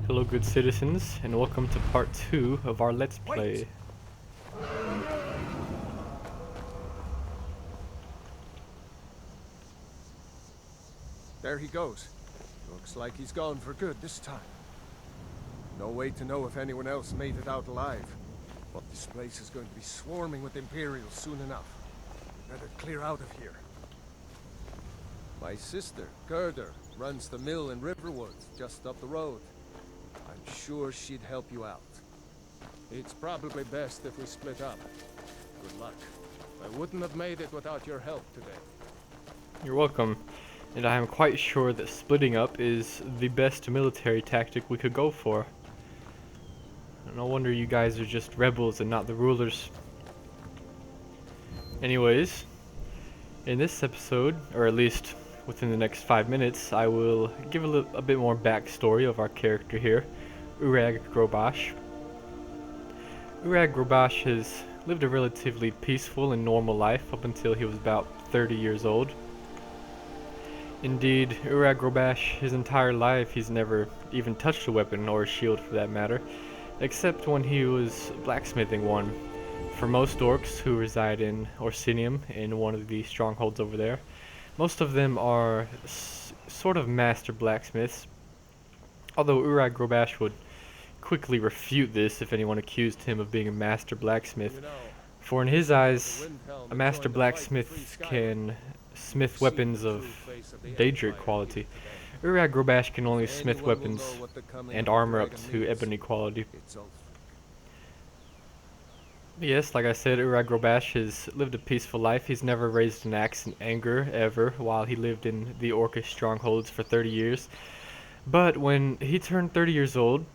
Hello good citizens, and welcome to part 2 of our Let's Wait! Play. There he goes. Looks like he's gone for good this time. No way to know if anyone else made it out alive. But this place is going to be swarming with Imperials soon enough. We better clear out of here. My sister, Gerda, runs the mill in Riverwood, just up the road. I'm sure she'd help you out. It's probably best if we split up. Good luck. I wouldn't have made it without your help today. You're welcome, and I am quite sure that splitting up is the best military tactic we could go for. No wonder you guys are just rebels and not the rulers. Anyways, in this episode, or at least within the next 5 minutes, I will give a bit more backstory of our character here, Urag Grobash. Urag Grobash has lived a relatively peaceful and normal life up until he was about 30 years old. Indeed, Urag Grobash, his entire life, he's never even touched a weapon or a shield for that matter, except when he was blacksmithing one. For most orcs who reside in Orsinium, in one of the strongholds over there, most of them are sort of master blacksmiths, although Urag Grobash would quickly refute this if anyone accused him of being a master blacksmith, for in his eyes, a master blacksmith can smith weapons of Daedric quality. Urag Grobash can only smith weapons and armor up to ebony quality. Yes, like I said, Urag Grobash has lived a peaceful life. He's never raised an axe in anger, ever, while he lived in the Orcish strongholds for 30 years. But when he turned 30 years old,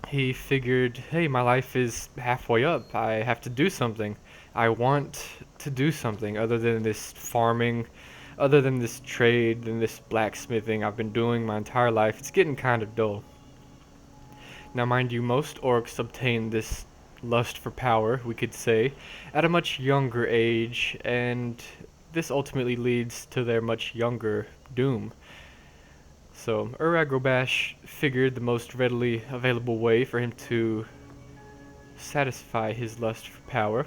he figured, hey, my life is halfway up. I have to do something. I want to do something other than this farming, other than this trade, than this blacksmithing I've been doing my entire life. It's getting kind of dull. Now, mind you, most orcs obtain this lust for power, we could say, at a much younger age, and this ultimately leads to their much younger doom. So, Urag Grobash figured the most readily available way for him to satisfy his lust for power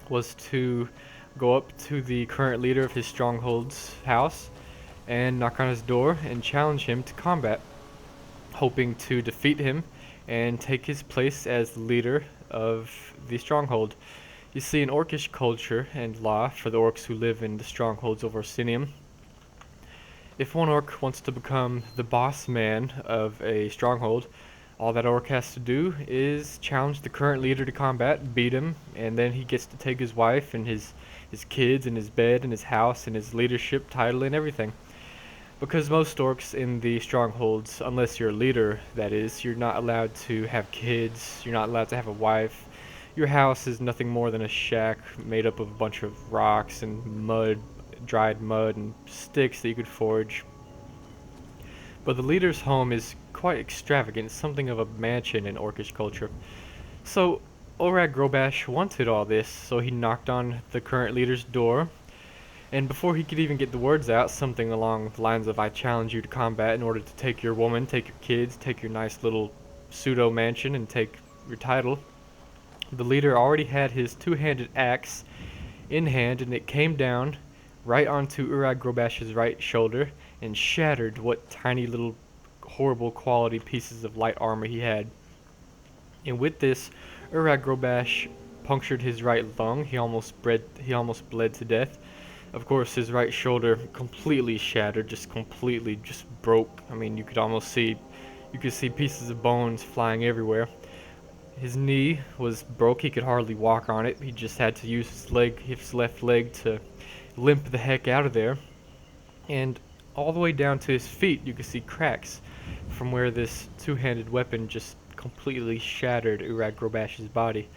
was to go up to the current leader of his stronghold's house and knock on his door and challenge him to combat, hoping to defeat him and take his place as the leader of the stronghold. You see, in Orcish culture and law for the orcs who live in the strongholds of Orsinium, if one orc wants to become the boss man of a stronghold, all that orc has to do is challenge the current leader to combat, beat him, and then he gets to take his wife and his kids and his bed and his house and his leadership title and everything. Because most orcs in the strongholds, unless you're a leader, that is, you're not allowed to have kids, you're not allowed to have a wife. Your house is nothing more than a shack made up of a bunch of rocks and mud, dried mud and sticks that you could forge. But the leader's home is quite extravagant, something of a mansion in Orcish culture. So Urag Grobash wanted all this, so he knocked on the current leader's door. And before he could even get the words out, something along the lines of, I challenge you to combat in order to take your woman, take your kids, take your nice little pseudo mansion, and take your title, the leader already had his two-handed axe in hand, and it came down right onto Urag Grobash's right shoulder and shattered what tiny little horrible quality pieces of light armor he had. And with this, Urag Grobash punctured his right lung. He almost bled to death. Of course, his right shoulder completely shattered, just broke. I mean, you could see pieces of bones flying everywhere. His knee was broke. He could hardly walk on it. He just had to use his left leg to limp the heck out of there. And all the way down to his feet, you could see cracks from where this two-handed weapon just completely shattered Urag Grobash's body.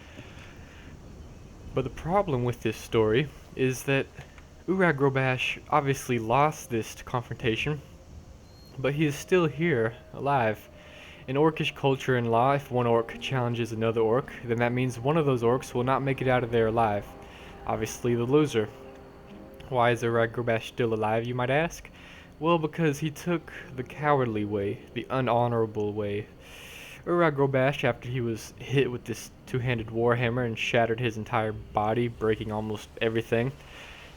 But the problem with this story is that Urag Grobash obviously lost this confrontation, but he is still here, alive. In Orcish culture and law, if one orc challenges another orc, then that means one of those orcs will not make it out of there alive. Obviously the loser. Why is Urag Grobash still alive, you might ask? Well, because he took the cowardly way, the unhonorable way. Uragrobash, after he was hit with this two-handed warhammer and shattered his entire body, breaking almost everything,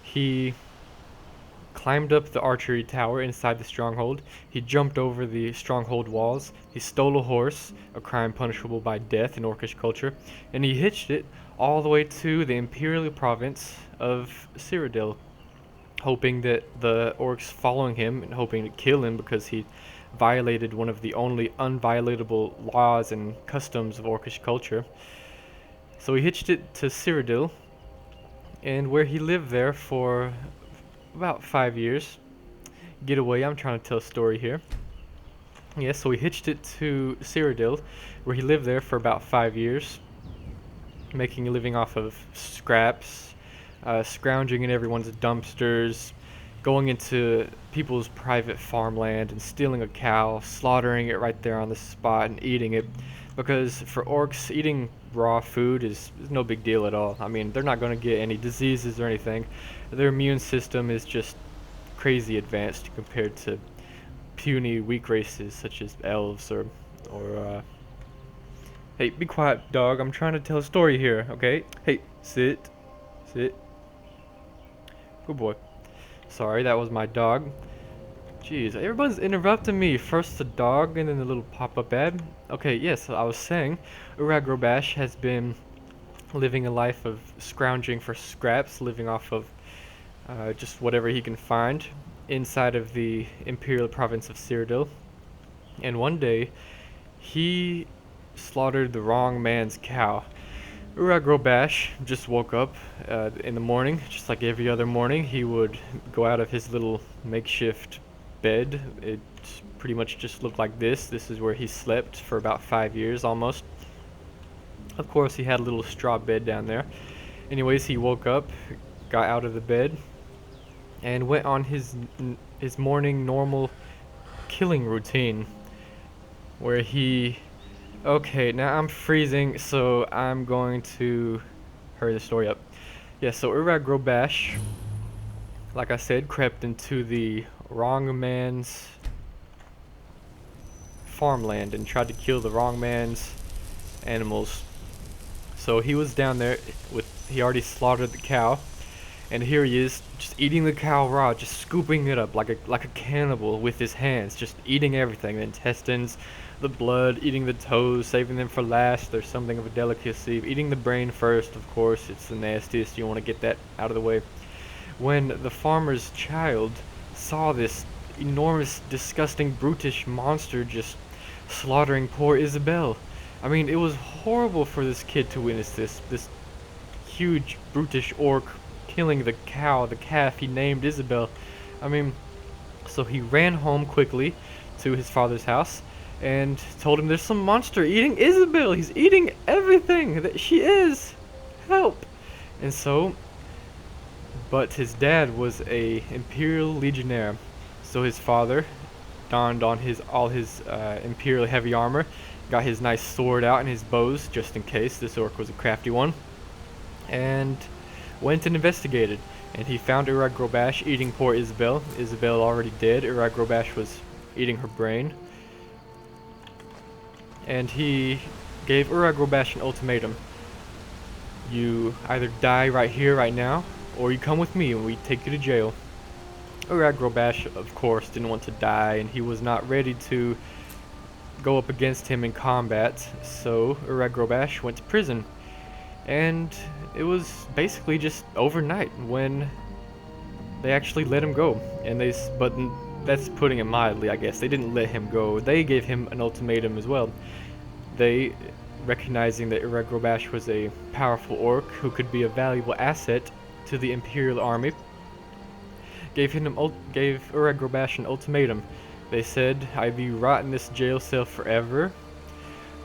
he climbed up the archery tower inside the stronghold. He jumped over the stronghold walls. He stole a horse, a crime punishable by death in Orcish culture, and he hitched it all the way to the imperial province of Cyrodiil, hoping that the orcs following him and hoping to kill him because he violated one of the only unviolatable laws and customs of Orcish culture. So he hitched it to Cyrodiil, and where he lived there for about 5 years. Get away, I'm trying to tell a story here. Yeah, so he hitched it to Cyrodiil, where he lived there for about 5 years, making a living off of scraps, scrounging in everyone's dumpsters, going into people's private farmland and stealing a cow, slaughtering it right there on the spot and eating it. Because for orcs, eating raw food is no big deal at all. I mean, they're not going to get any diseases or anything. Their immune system is just crazy advanced compared to puny, weak races such as elves or. Hey, be quiet, dog. I'm trying to tell a story here, okay? Hey, sit. Sit. Good boy. Sorry, that was my dog. Jeez, everyone's interrupting me. First the dog, and then the little pop-up ad. Okay, yes, I was saying, Uragrobash has been living a life of scrounging for scraps, living off of just whatever he can find inside of the imperial province of Cyrodiil. And one day, he slaughtered the wrong man's cow. Uragrobash just woke up in the morning, just like every other morning. He would go out of his little makeshift bed. It pretty much just looked like this. This is where he slept for about 5 years almost. Of course, he had a little straw bed down there. Anyways, he woke up, got out of the bed, and went on his morning normal killing routine, where he. Okay, now I'm freezing, so I'm going to hurry the story up. Yeah, so Uragrobash, like I said, crept into the wrong man's farmland and tried to kill the wrong man's animals. So he was down there he already slaughtered the cow, and here he is, just eating the cow raw, just scooping it up like a cannibal with his hands, just eating everything, the intestines, the blood, eating the toes, saving them for last. There's something of a delicacy. Eating the brain first, of course, it's the nastiest. You want to get that out of the way. When the farmer's child saw this enormous, disgusting, brutish monster just slaughtering poor Isabel, I mean, it was horrible for this kid to witness this huge, brutish orc killing the cow, the calf he named Isabel. I mean, so he ran home quickly to his father's house and told him there's some monster eating Isabel. He's eating everything that she is. Help! And so, but his dad was a imperial legionnaire, so his father donned on all his imperial heavy armor, got his nice sword out and his bows just in case. This orc was a crafty one, and went and investigated. And he found Uragrobash eating poor Isabel. Isabel already dead. Uragrobash was eating her brain. And he gave Uragrobash an ultimatum. You either die right here, right now, or you come with me and we take you to jail. Uragrobash, of course, didn't want to die, and he was not ready to go up against him in combat, so Uragrobash went to prison. And it was basically just overnight when they actually let him go. And but that's putting it mildly, I guess. They didn't let him go. They gave him an ultimatum as well. They, recognizing that Uragrobash was a powerful orc who could be a valuable asset to the Imperial army, gave Uragrobash an ultimatum. They said, either you rot in this jail cell forever,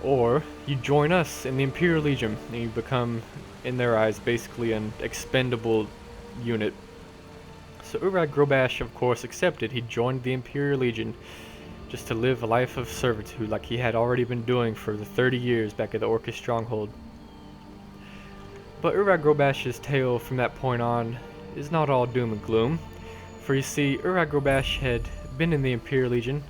or you join us in the Imperial Legion, and you become, in their eyes, basically an expendable unit. So Uragrobash, of course, accepted. He joined the Imperial Legion just to live a life of servitude like he had already been doing for the 30 years back at the Orcish stronghold. But Uragrobash's tale from that point on is not all doom and gloom, for you see, Uragrobash had been in the Imperial Legion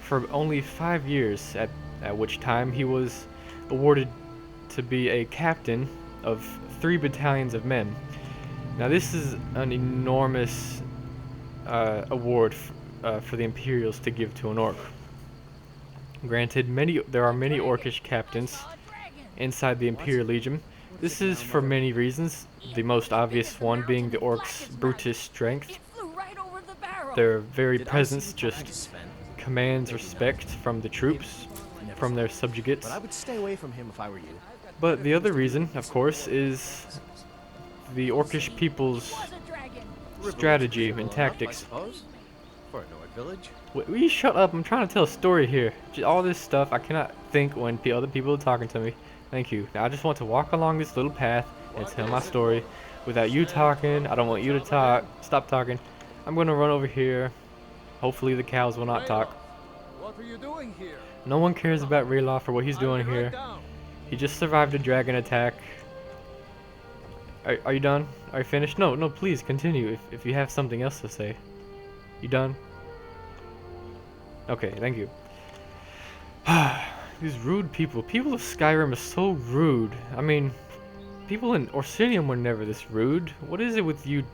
for only 5 years, at which time he was awarded to be a captain of 3 battalions of men. Now this is an enormous award for the Imperials to give to an orc. Granted, there are many orcish captains inside the Imperial Legion. This is for many reasons, the most obvious one being the orcs' brutish strength. Their very presence just commands respect from the troops, from their subjugates. But I would stay away from him if I were you. But the other reason, of course, is the orcish people's strategy and tactics. I suppose. For a Nord village. Will you shut up? I'm trying to tell a story here. All this stuff, I cannot think when other people are talking to me. Thank you. Now I just want to walk along this little path and tell my story without you talking. I don't want you to talk. Stop talking. I'm gonna run over here. Hopefully the cows will not talk. What are you doing here? No one cares about Rayloff or what he's doing here. He just survived a dragon attack. Are you done? Are you finished? No, please continue if you have something else to say. You done? Okay, thank you. These rude people. People of Skyrim are so rude. I mean, people in Orsinium were never this rude. What is it with you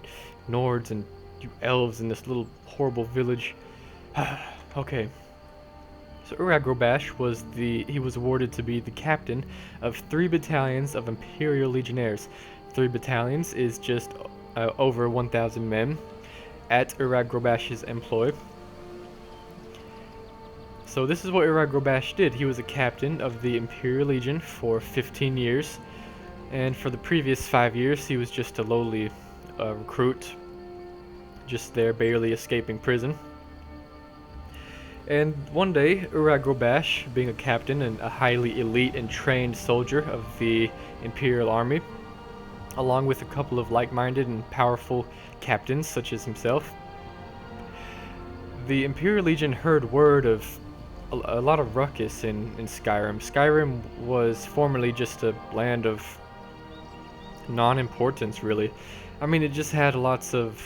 Nords and you elves in this little horrible village? Okay. So Uragrobash he was awarded to be the captain of 3 battalions of Imperial Legionnaires. 3 battalions is just over 1,000 men at Uragrobash's employ. So this is what Uragrobash did. He was a captain of the Imperial Legion for 15 years, and for the previous 5 years he was just a lowly recruit, just there barely escaping prison. And one day, Uragrobash, being a captain and a highly elite and trained soldier of the Imperial Army, along with a couple of like-minded and powerful captains such as himself, the Imperial Legion heard word of a lot of ruckus in Skyrim. Skyrim was formerly just a land of non-importance, really. I mean, it just had lots of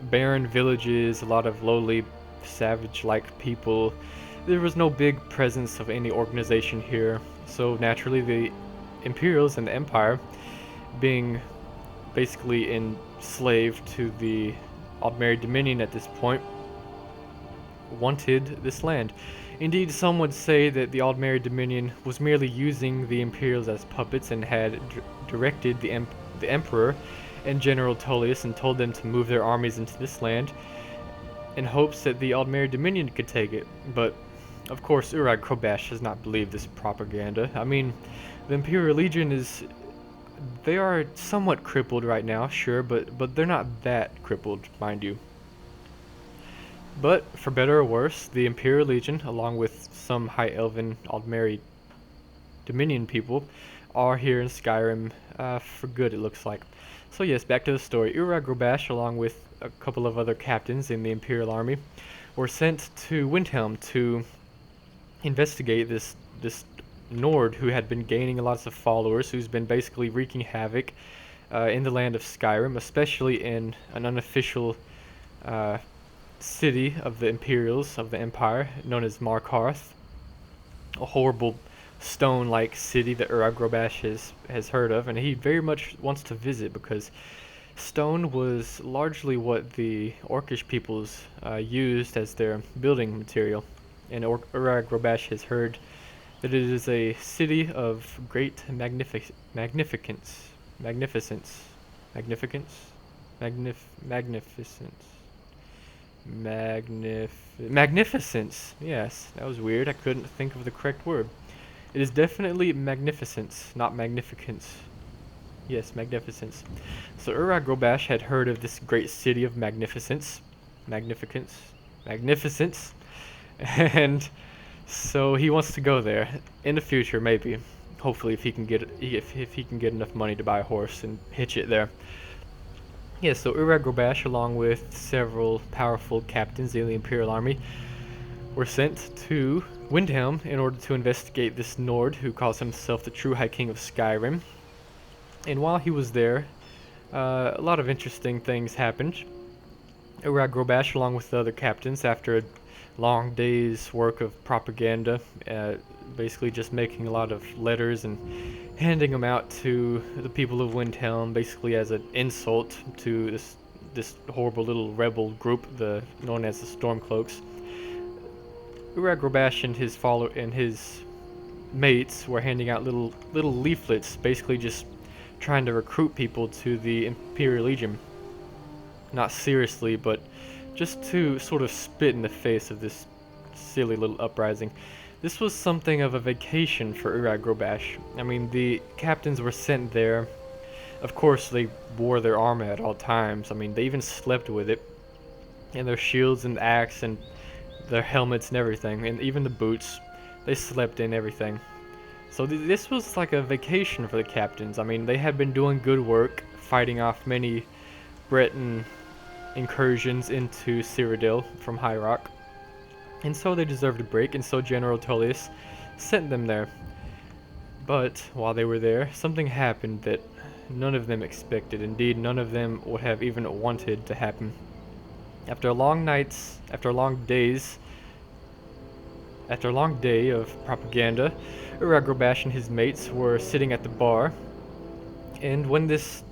barren villages, a lot of lowly, savage-like people. There was no big presence of any organization here, so naturally the Imperials and the Empire, being basically enslaved to the Aldmeri Dominion at this point, wanted this land. Indeed, some would say that the Aldmeri Dominion was merely using the Imperials as puppets and had directed the Emperor and General Tullius and told them to move their armies into this land in hopes that the Aldmeri Dominion could take it. But, of course, Uragrobash does not believe this propaganda. I mean, the Imperial Legion they are somewhat crippled right now, sure, but they're not that crippled, mind you. But, for better or worse, the Imperial Legion, along with some High Elven Aldmeri Dominion people, are here in Skyrim for good, it looks like. So yes, back to the story. Uragrobash, along with a couple of other captains in the Imperial Army, were sent to Windhelm to investigate this Nord who had been gaining lots of followers, who's been basically wreaking havoc in the land of Skyrim, especially in an unofficial city of the Imperials of the Empire known as Markarth, a horrible stone-like city that Uragrobash has heard of, and he very much wants to visit because stone was largely what the Orcish peoples used as their building material, and Uragrobash has heard that it is a city of great magnificence, magnificence. Yes, that was weird. I couldn't think of the correct word. It is definitely magnificence, not magnificence. Yes, magnificence. So Uragrobash had heard of this great city of magnificence, and so he wants to go there in the future, maybe. Hopefully, if he can get enough money to buy a horse and hitch it there. Yeah, so Uragrobash, along with several powerful captains in the Imperial Army, were sent to Windhelm in order to investigate this Nord who calls himself the true High King of Skyrim. And while he was there, a lot of interesting things happened. Uragrobash, along with the other captains, after a long day's work of propaganda, uh, basically just making a lot of letters and handing them out to the people of Windhelm, basically as an insult to this horrible little rebel group, known as the Stormcloaks. Uragrobash and his mates were handing out little leaflets, basically just trying to recruit people to the Imperial Legion. Not seriously, but just to sort of spit in the face of this silly little uprising. This was something of a vacation for Uragrobash. I mean, the captains were sent there. Of course, they wore their armor at all times. I mean, they even slept with it. And their shields and axe and their helmets and everything. And even the boots. They slept in everything. So this was like a vacation for the captains. I mean, they had been doing good work, fighting off many Breton incursions into Cyrodiil from High Rock. And so they deserved a break, and so General Tullius sent them there. But while they were there, something happened that none of them expected. Indeed, none of them would have even wanted to happen. After a long day of propaganda, Uragrobash and his mates were sitting at the bar, and when this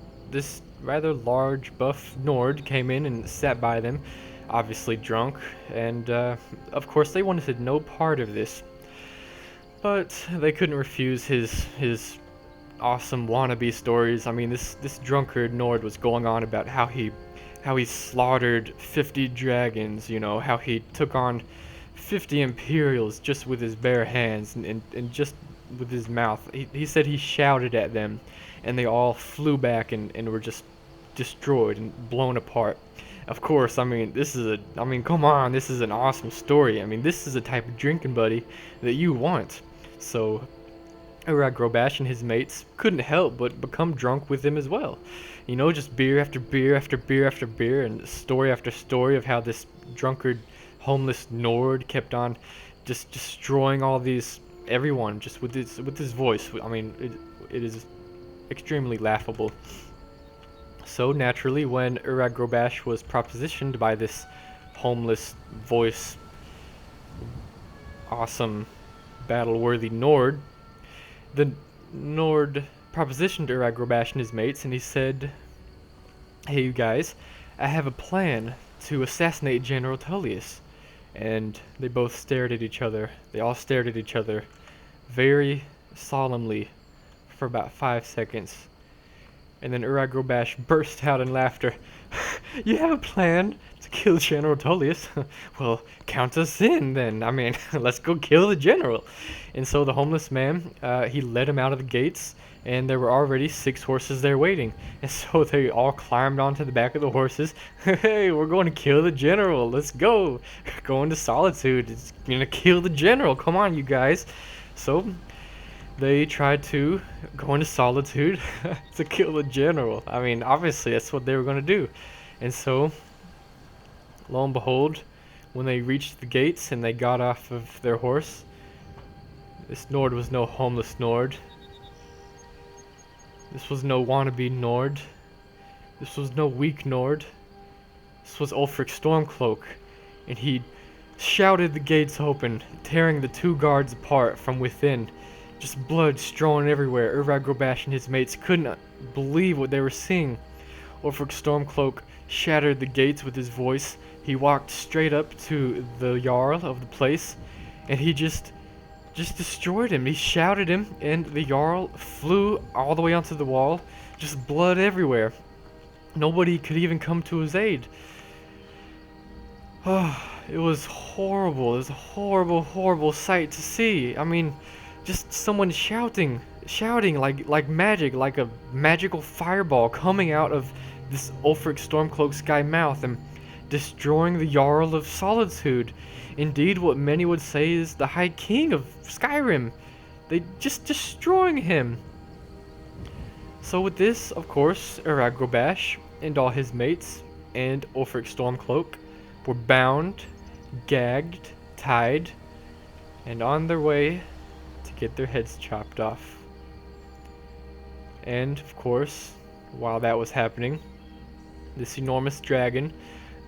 rather large buff Nord came in and sat by them, obviously drunk, and of course they wanted no part of this. But they couldn't refuse his awesome wannabe stories. I mean, this drunkard Nord was going on about how he slaughtered 50 dragons, you know, how he took on 50 Imperials just with his bare hands and just with his mouth. He said he shouted at them and they all flew back and were just destroyed and blown apart. Of course, I mean, come on, this is an awesome story. I mean, this is the type of drinking buddy that you want. So, Uragrobash and his mates couldn't help but become drunk with him as well. You know, just beer after beer after beer after beer, and story after story of how this drunkard, homeless Nord kept on just destroying everyone, just with his voice. I mean, it is extremely laughable. So naturally, when Uragrobash was propositioned by this homeless voice, awesome, battle-worthy Nord, the Nord propositioned Uragrobash and his mates, and he said, "Hey, you guys, I have a plan to assassinate General Tullius." And they both stared at each other. They all stared at each other very solemnly for about 5 seconds. And then Uragrobash burst out in laughter. "You have a plan to kill General Tullius? Well, count us in then. I mean, let's go kill the general." And so the homeless man, he led him out of the gates, and there were already 6 horses there waiting. And so they all climbed onto the back of the horses. "Hey, we're going to kill the general. Let's go. Going to Solitude. It's going to kill the general. Come on, you guys." So they tried to go into Solitude to kill the general. I mean, obviously, that's what they were going to do. And so, lo and behold, when they reached the gates and they got off of their horse, this Nord was no homeless Nord. This was no wannabe Nord. This was no weak Nord. This was Ulfric Stormcloak, and he shouted the gates open, tearing the 2 guards apart from within. Just blood strewn everywhere. Uragrobash and his mates couldn't believe what they were seeing. Ulfric Stormcloak shattered the gates with his voice. He walked straight up to the Jarl of the place, and he just destroyed him. He shouted him, and the Jarl flew all the way onto the wall. Just blood everywhere. Nobody could even come to his aid. Oh, it was horrible. It was a horrible, horrible sight to see. I mean, just someone shouting like magic, like a magical fireball coming out of this Ulfric Stormcloak's guy mouth and destroying the Jarl of Solitude. Indeed, what many would say is the High King of Skyrim. They just destroying him. So with this, of course, Uragrobash and all his mates and Ulfric Stormcloak were bound, gagged, tied, and on their way to get their heads chopped off. And, of course, while that was happening, this enormous dragon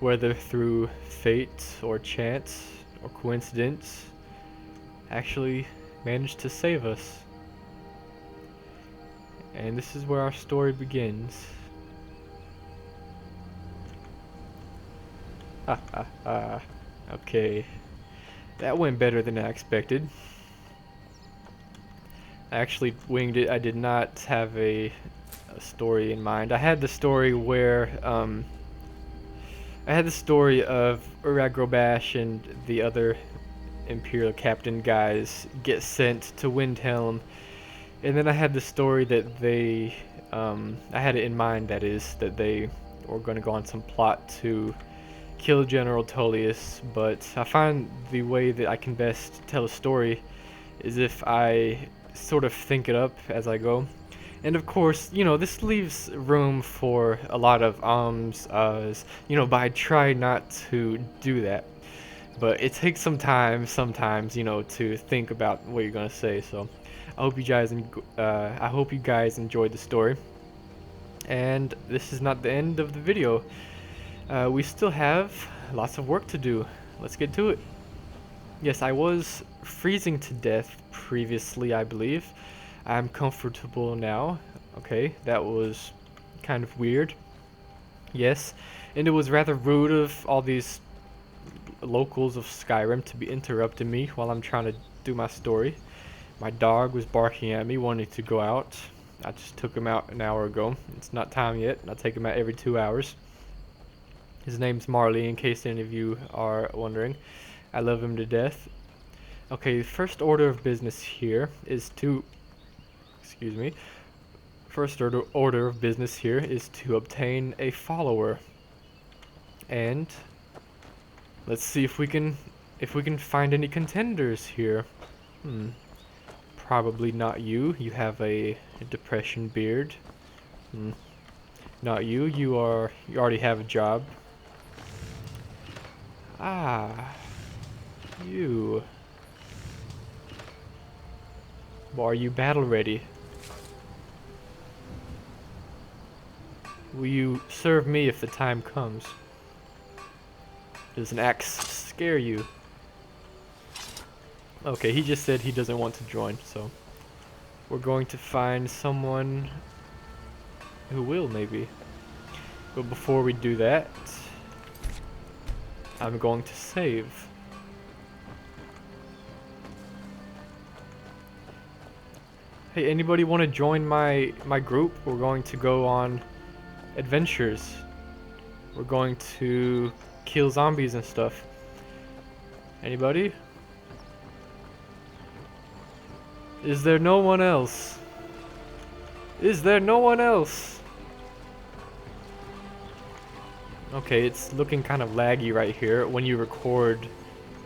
whether through fate or chance or coincidence, actually managed to save us. And this is where our story begins. Ha ha ha. Okay. That went better than I expected. I actually winged it. I did not have a story in mind. I had the story where, I had the story of Uragrobash and the other Imperial Captain guys get sent to Windhelm. And then I had the story that they, I had it in mind, that is, that they were going to go on some plot to kill General Tullius, but I find the way that I can best tell a story is if I sort of think it up as I go. And of course, you know, this leaves room for a lot of you know, but I try not to do that. But it takes some time sometimes, you know, to think about what you're gonna say. So I hope you guys enjoyed the story. And this is not the end of the video. We still have lots of work to do. Let's get to it. Yes, I was freezing to death previously, I believe. I'm comfortable now. Okay, that was kind of weird. Yes, and it was rather rude of all these locals of Skyrim to be interrupting me while I'm trying to do my story. My dog was barking at me, wanting to go out. I just took him out an hour ago. It's not time yet. I take him out every 2 hours. His name's Marley, in case any of you are wondering. I love him to death. Okay, the first order of business here is to... Excuse me. First order of business here is to obtain a follower. And let's see if we can find any contenders here. Probably not you. You have a depression beard. Not you. You already have a job. Ah, you. Well, are you battle ready? Will you serve me if the time comes? Does an axe scare you? Okay, he just said he doesn't want to join, so we're going to find someone who will, maybe. But before we do that, I'm going to save. Hey, anybody want to join my group? We're going to go on adventures. We're going to kill zombies and stuff. Anybody? Is there no one else? Is there no one else? Okay, it's looking kind of laggy right here. When you record,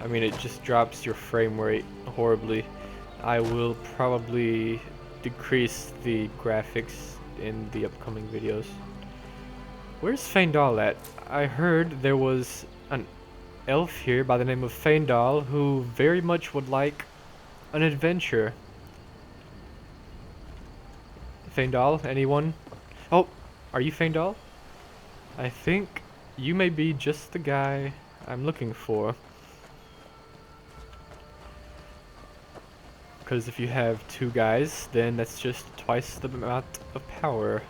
I mean, it just drops your frame rate horribly. I will probably decrease the graphics in the upcoming videos. Where's Feindal at? I heard there was an elf here by the name of Feindal who very much would like an adventure. Feindal, anyone? Oh, are you Feindal? I think you may be just the guy I'm looking for. Because if you have two guys, then that's just twice the amount of power.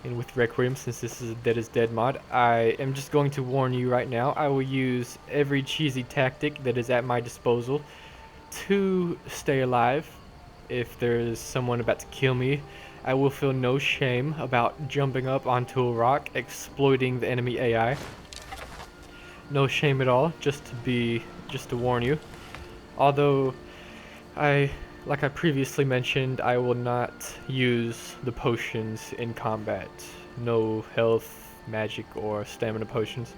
And with Requiem, since this is a Dead is Dead mod, I am just going to warn you right now, I will use every cheesy tactic that is at my disposal to stay alive. If there is someone about to kill me, I will feel no shame about jumping up onto a rock, exploiting the enemy AI. No shame at all, just to warn you. Although, like I previously mentioned, I will not use the potions in combat. No health, magic, or stamina potions.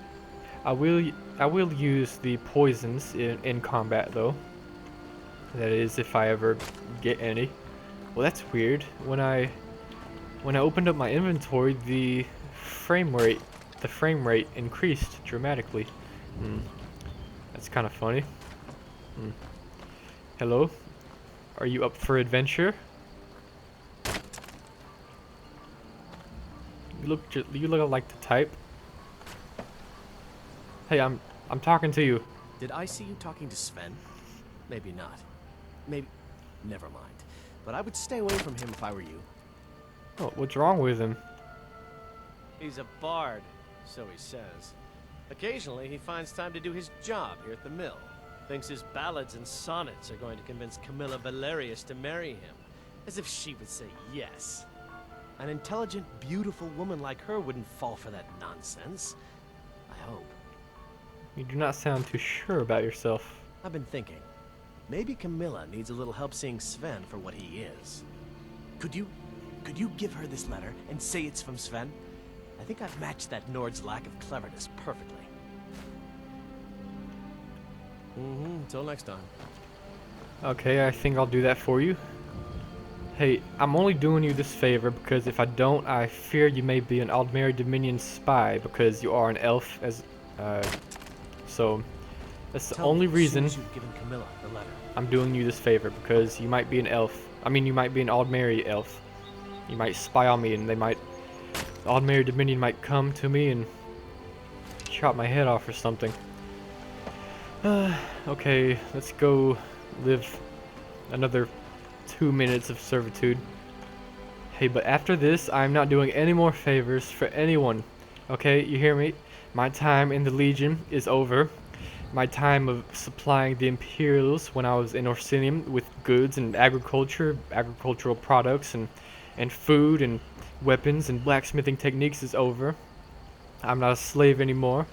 I will use the poisons in combat though. That is, if I ever get any. Well, that's weird. When I opened up my inventory, the frame rate increased dramatically. That's kind of funny. Hello? Are you up for adventure? You look like the type. Hey, I'm talking to you. Did I see you talking to Sven? Maybe not. Maybe... Never mind. But I would stay away from him if I were you. Oh, what's wrong with him? He's a bard, so he says. Occasionally, he finds time to do his job here at the mill. Thinks his ballads and sonnets are going to convince Camilla Valerius to marry him. As if she would say yes. An intelligent, beautiful woman like her wouldn't fall for that nonsense. I hope. You do not sound too sure about yourself. I've been thinking. Maybe Camilla needs a little help seeing Sven for what he is. Could you give her this letter and say it's from Sven? I think I've matched that Nord's lack of cleverness perfectly. Until next time. Okay, I think I'll do that for you. Hey, I'm only doing you this favor because if I don't, I fear you may be an Aldmeri Dominion spy because you are an elf so that's the only reason You've given Camilla the letter. I'm doing you this favor because you might be an elf. I mean, you might be an Aldmeri elf. You might spy on me and Aldmeri Dominion might come to me and chop my head off or something. Okay, let's go live another 2 minutes of servitude. Hey, but after this, I'm not doing any more favors for anyone. Okay, you hear me? My time in the Legion is over. My time of supplying the Imperials when I was in Orsinium with goods and agricultural products and food and weapons and blacksmithing techniques is over. I'm not a slave anymore.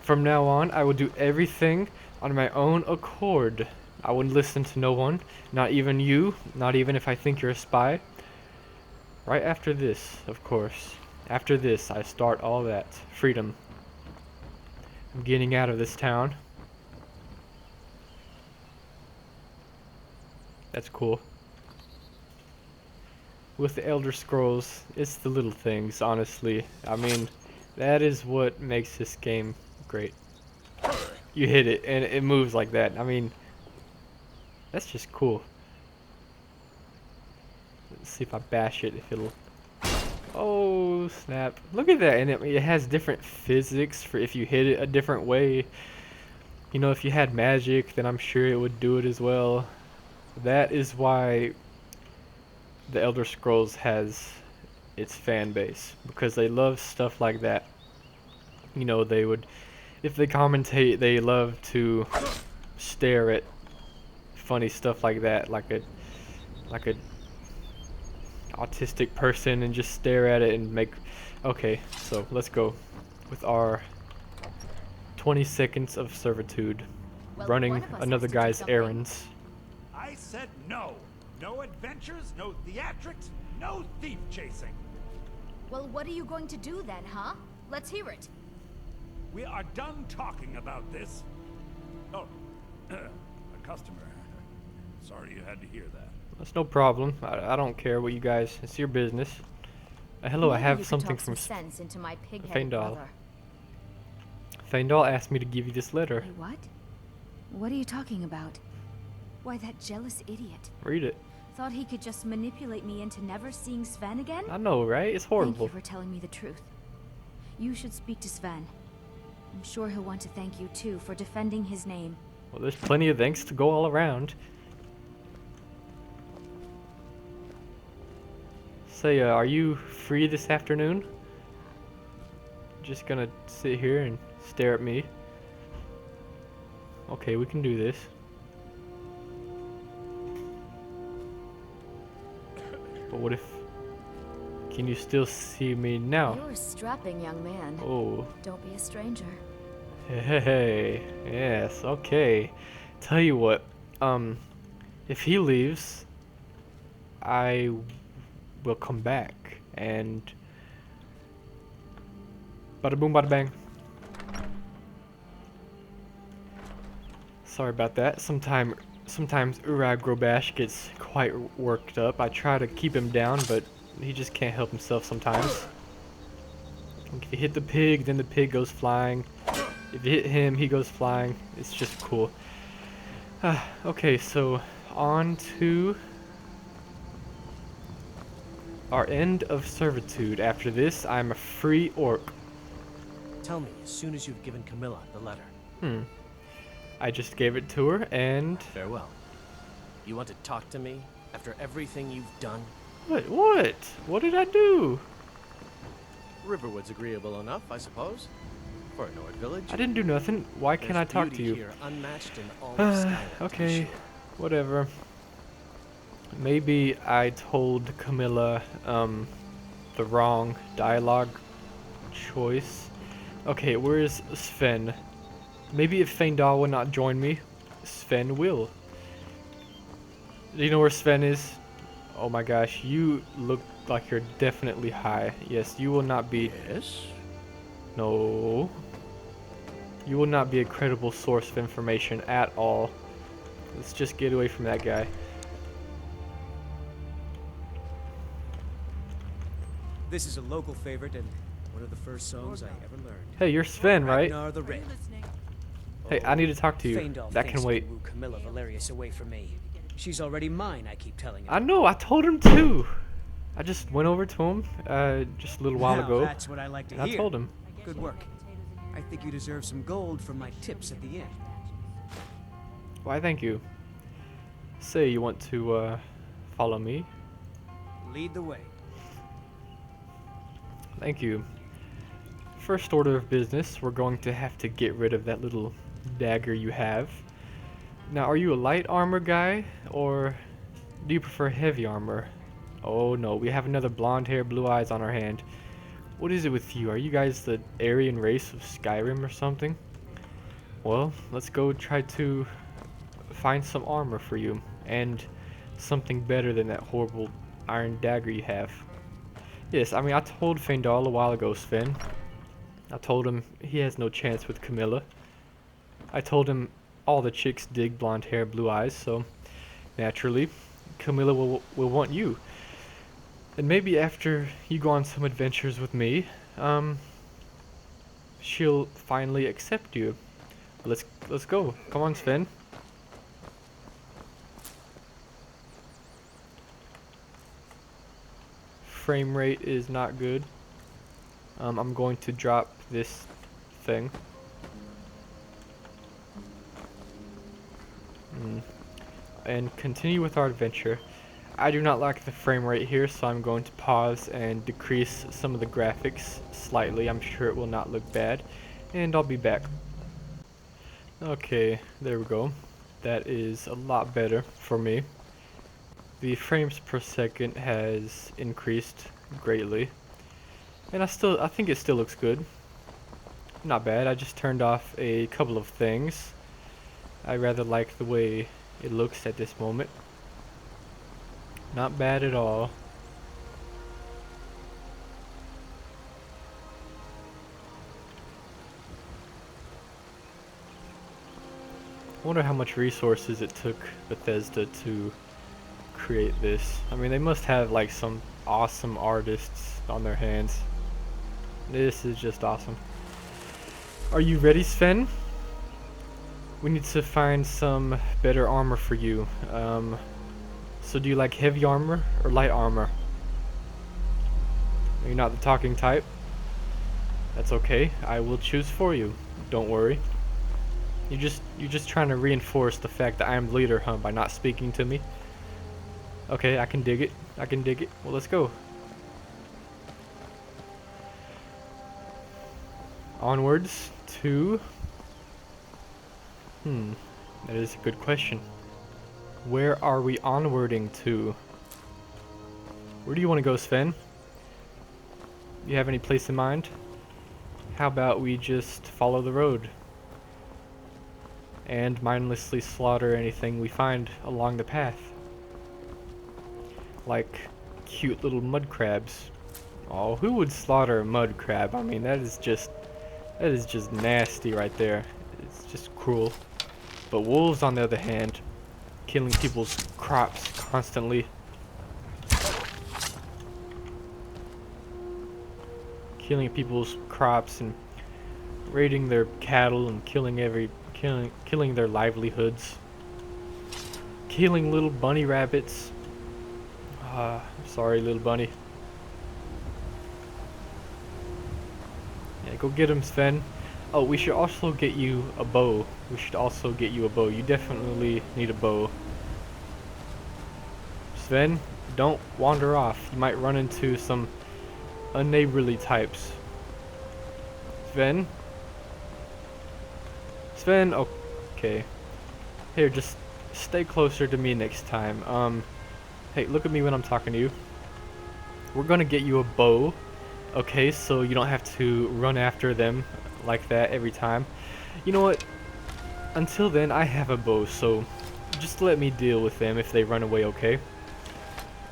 From now on, I will do everything on my own accord. I wouldn't listen to no one, not even you, not even if I think you're a spy. Right after this, of course. After this, I start all that. Freedom. I'm getting out of this town. That's cool. With the Elder Scrolls, it's the little things, honestly. I mean, that is what makes this game great. You hit it, and it moves like that. I mean, that's just cool. Let's see if I bash it, if it'll... Oh, snap. Look at that, and it has different physics for if you hit it a different way. You know, if you had magic, then I'm sure it would do it as well. That is why the Elder Scrolls has its fan base, because they love stuff like that. You know, they would, if they commentate, they love to stare at funny stuff like that, like a autistic person, and just stare at it and make... Okay, so let's go with our 20 seconds of servitude, Well, running one of us another has to do guy's something. errands. I said no. No adventures, no theatrics, no thief chasing. Well, what are you going to do then, huh? Let's hear it. We are done talking about this. Oh, a customer. Sorry you had to hear that. That's no problem. I don't care what you guys... It's your business. Hello, I Maybe have you could something talk from some sense into my pig-headed Faendal. brother. Faendal asked me to give you this letter. Wait, what? What are you talking about? Why, that jealous idiot. Read it. Thought he could just manipulate me into never seeing Sven again? I know, right? It's Thank horrible. you for telling me the truth. You should speak to Sven. I'm sure he'll want to thank you too for defending his name. Well, there's plenty of thanks to go all around. Say, are you free this afternoon? Just gonna sit here and stare at me. Okay, we can do this. But what if... Can you still see me now? You're a strapping young man. Oh. Don't be a stranger. Hey, yes, okay. Tell you what, if he leaves, I will come back, and bada boom, bada bang. Sorry about that. Sometimes Urag Grobash gets quite worked up. I try to keep him down, but he just can't help himself sometimes. If you hit the pig, then the pig goes flying. If you hit him, he goes flying. It's just cool. Okay, so on to our end of servitude. After this, I'm a free orc. Tell me as soon as you've given Camilla the letter. I just gave it to her, and... Farewell. You want to talk to me after everything you've done? What? What? What did I do? Riverwood's agreeable enough, I suppose. For a Nord village. I didn't do nothing. Why can't I There's talk to beauty you? Here, unmatched in all of Skyrim, to be Okay, sure. whatever. Maybe I told Camilla the wrong dialogue choice. Okay, where is Sven? Maybe if Feindal will not join me, Sven will. Do you know where Sven is? Oh my gosh, you look like you're definitely high. Yes, you will not be... Yes? No. You will not be a credible source of information at all. Let's just get away from that guy. This is a local favorite and one of the first songs I ever learned. Hey, you're Sven, right? Ragnar the Red. Hey, I need to talk to you. Feindal That thinks can wait. woo Camilla Valerius away from me. She's already mine, I keep telling him. I know, I told him too. I just went over to him just a little while Now ago. that's what I like to And I hear. told him. Good work. I think you deserve some gold from my tips at the end. Why, thank you. Say you want to follow me. Lead the way. Thank you. First order of business, we're going to have to get rid of that little dagger you have. Now, are you a light armor guy, or do you prefer heavy armor? Oh no, we have another blonde hair, blue eyes on our hand. What is it with you? Are you guys the Aryan race of Skyrim or something? Well, let's go try to find some armor for you, and something better than that horrible iron dagger you have. Yes, I mean, I told Feindal a while ago, Sven. I told him he has no chance with Camilla. I told him all the chicks dig blonde hair, blue eyes, so naturally, Camilla will want you. And maybe after you go on some adventures with me, she'll finally accept you. Let's go. Come on, Sven. Frame rate is not good. I'm going to drop this thing. And continue with our adventure. I do not like the frame rate here, so I'm going to pause and decrease some of the graphics slightly. I'm sure it will not look bad. And I'll be back. Okay, there we go. That is a lot better for me. The frames per second has increased greatly. And I think it still looks good. Not bad. I just turned off a couple of things. I rather like the way it looks at this moment. Not bad at all. I wonder how much resources it took Bethesda to create this. I mean, they must have like some awesome artists on their hands. This is just awesome. Are you ready, Sven? We need to find some better armor for you. So do you like heavy armor or light armor? You're not the talking type. That's okay. I will choose for you. Don't worry. You're just trying to reinforce the fact that I am the leader, huh? By not speaking to me. Okay, I can dig it. I can dig it. Well, let's go. Onwards to... that is a good question. Where are we onwarding to? Where do you want to go, Sven? You have any place in mind? How about we just follow the road and mindlessly slaughter anything we find along the path? Like cute little mud crabs. Oh, who would slaughter a mud crab? I mean, that is just nasty right there. It's just cruel. But wolves, on the other hand, killing people's crops constantly. Killing people's crops and raiding their cattle and killing their livelihoods. Killing little bunny rabbits. Sorry, little bunny. Yeah, go get him, Sven. Oh, we should also get you a bow. We should also get you a bow. You definitely need a bow. Sven, don't wander off. You might run into some unneighborly types. Sven? Sven, okay. Here, just stay closer to me next time. Hey, look at me when I'm talking to you. We're gonna get you a bow, okay, so you don't have to run after them like that every time. You know what? Until then, I have a bow, so just let me deal with them if they run away, okay?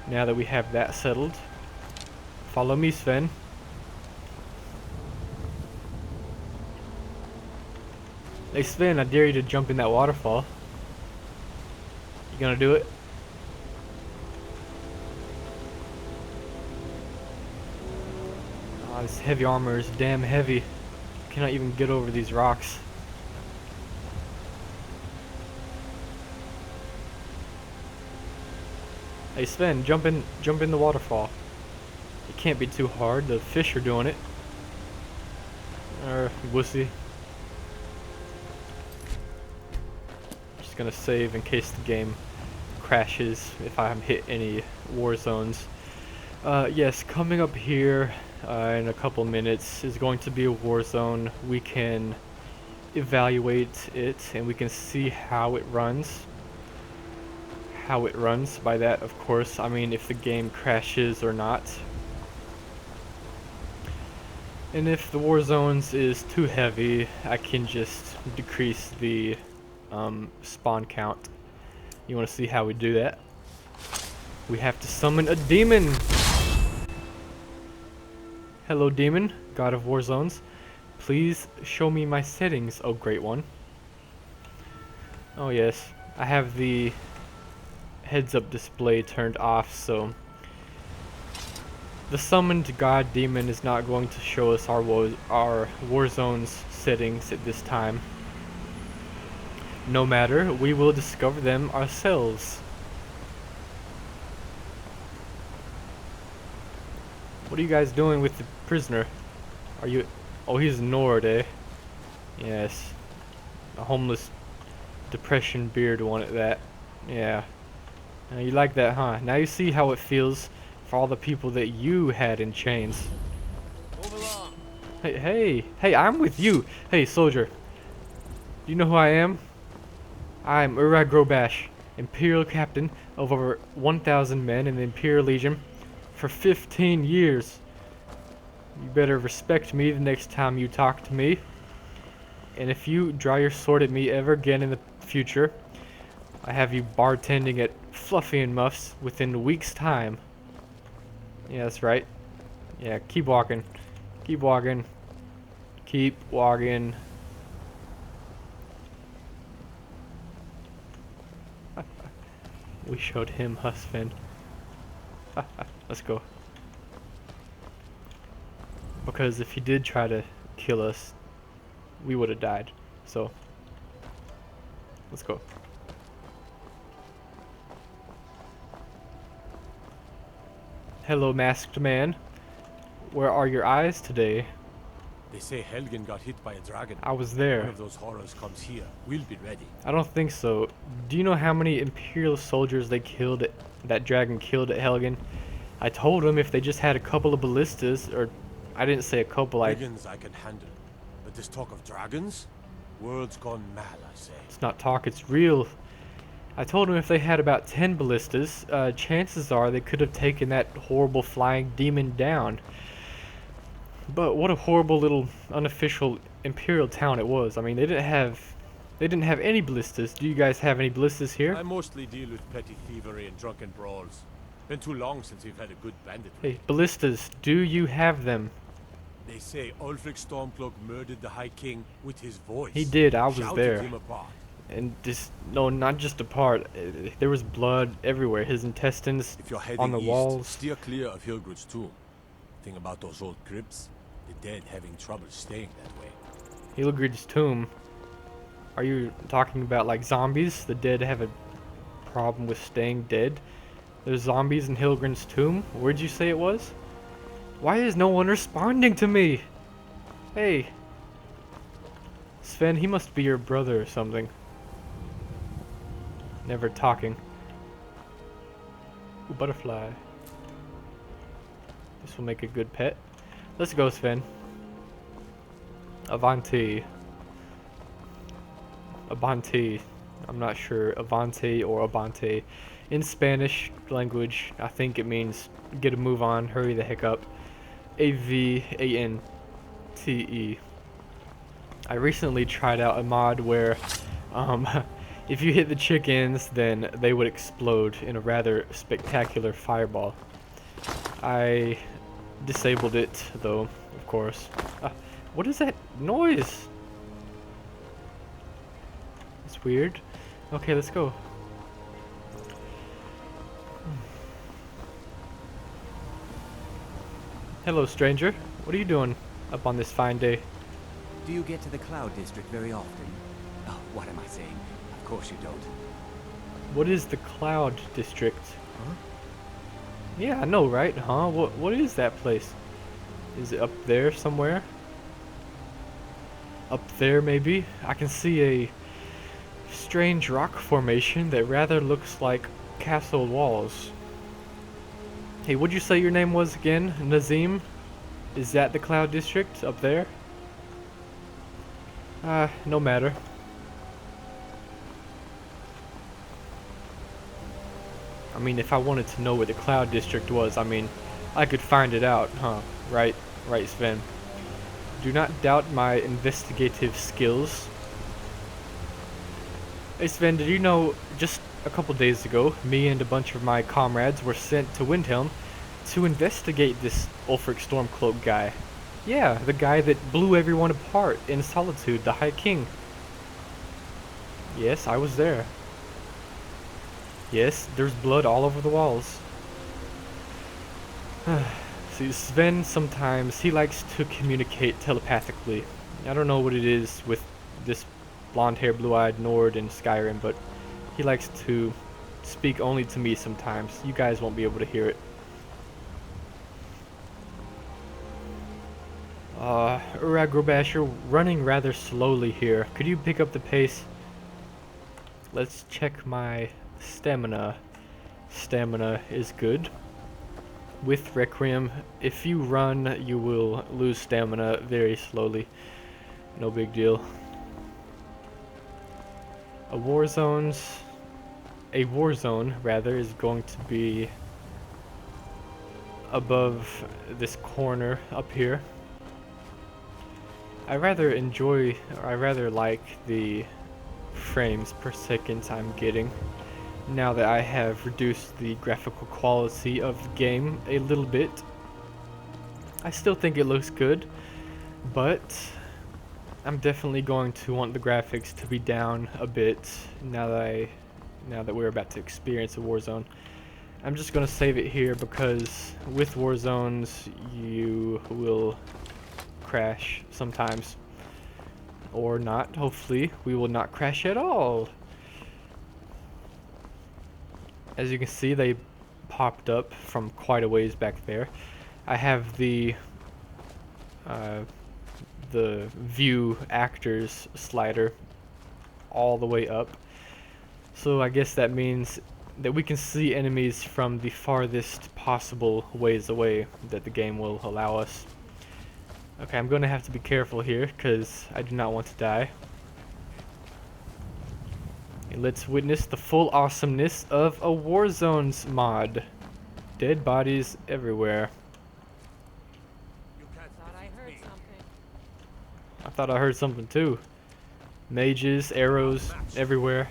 Now that we have that settled, follow me, Sven. Hey, Sven, I dare you to jump in that waterfall. You gonna do it? Oh, this heavy armor is damn heavy. Cannot even get over these rocks. Hey Sven, jump in the waterfall. It can't be too hard. The fish are doing it. Wussy. Just gonna save in case the game crashes if I hit any war zones. Yes, coming up here in a couple minutes is going to be a war zone. We can evaluate it and we can see how it runs. By that, of course, I mean if the game crashes or not. And if the war zones is too heavy, I can just decrease the spawn count. You want to see how we do that? We have to summon a demon. Hello demon, god of war zones. Please show me my settings, oh great one. Oh yes, I have the heads up display turned off, so the summoned god demon is not going to show us our war zones settings at this time. No matter, we will discover them ourselves. What are you guys doing with the prisoner? Are you... Oh, he's Nord, eh? Yes. A homeless depression beard one at that. Yeah. You like that, huh? Now you see how it feels for all the people that you had in chains. Move along. Hey, I'm with you. Hey, soldier. Do you know who I am? I'm Uragrobash, Imperial Captain of over 1,000 men in the Imperial Legion for 15 years. You better respect me the next time you talk to me. And if you draw your sword at me ever again in the future, I have you bartending at Fluffy and Muffs within a week's time. Yeah, that's right. Yeah, keep walking. Keep walking. Keep walking. We showed him Husband. Let's go. Because if he did try to kill us, we would have died. So, let's go. Hello, masked man. Where are your eyes today? They say Helgen got hit by a dragon. I was One there. of those horrors comes here. We'll be ready. I don't think so. Do you know how many Imperial soldiers they killed that dragon killed at Helgen? I told them if they just had a couple of ballistas, or I didn't say a couple, Dragons I can handle. But this talk of dragons? World's gone mad, I say. It's not talk, it's real. I told them if they had about 10 ballistas, chances are they could have taken that horrible flying demon down. But what a horrible little unofficial Imperial town it was. I mean, they didn't have any ballistas. Do you guys have any ballistas here? I mostly deal with petty thievery and drunken brawls. Been too long since we've had a good bandit raid. Hey, ballistas, do you have them? They say Ulfric Stormcloak murdered the High King with his voice. He did, I was Shouted there. him apart. And just, no, not just a part. There was blood everywhere. His intestines If you're heading on the east, walls. steer clear of Hilgrid's tomb. Thing about those old crypts, the dead having trouble staying that way. Hilgrid's tomb. Are you talking about like zombies? The dead have a problem with staying dead? There's zombies in Hilgrid's tomb? Where'd you say it was? Why is no one responding to me? Hey, Sven, he must be your brother or something. Never talking. Ooh, butterfly. This will make a good pet. Let's go, Sven. Avanti. Abante. I'm not sure. Avante or Abante. In Spanish language, I think it means get a move on, hurry the heck up. Avante. I recently tried out a mod where if you hit the chickens, then they would explode in a rather spectacular fireball. I disabled it, though, of course. What is that noise? It's weird. Okay, let's go. Hello, stranger. What are you doing up on this fine day? Do you get to the Cloud District very often? Oh, what am I saying? Of course you don't. What is the Cloud District? Huh? Yeah, I know, right? Huh? What is that place? Is it up there somewhere? Up there, maybe? I can see a strange rock formation that rather looks like castle walls. Hey, what'd you say your name was again? Nazim? Is that the Cloud District up there? No matter. I mean, if I wanted to know where the Cloud District was, I mean, I could find it out, huh? Right, Sven. Do not doubt my investigative skills. Hey Sven, did you know just a couple days ago, me and a bunch of my comrades were sent to Windhelm to investigate this Ulfric Stormcloak guy. Yeah, the guy that blew everyone apart in Solitude, the High King. Yes, I was there. Yes, there's blood all over the walls. See, Sven sometimes, he likes to communicate telepathically. I don't know what it is with this blonde-haired, blue-eyed Nord in Skyrim, but he likes to speak only to me sometimes. You guys won't be able to hear it. Uragrobash, you're running rather slowly here. Could you pick up the pace? Let's check my stamina. Stamina is good. With Requiem, if you run, you will lose stamina very slowly. No big deal. A war zone, rather, is going to be above this corner up here. I rather like the frames per second I'm getting now that I have reduced the graphical quality of the game a little bit. I still think it looks good, but I'm definitely going to want the graphics to be down a bit now that we're about to experience a war zone. I'm just going to save it here because with war zones you will crash sometimes, or not. Hopefully we will not crash at all. As you can see, they popped up from quite a ways back there. I have the view actors slider all the way up, so I guess that means that we can see enemies from the farthest possible ways away that the game will allow us. Okay, I'm going to have to be careful here because I do not want to die. And let's witness the full awesomeness of a Warzones mod. Dead bodies everywhere. I thought I heard something too. Mages, arrows everywhere.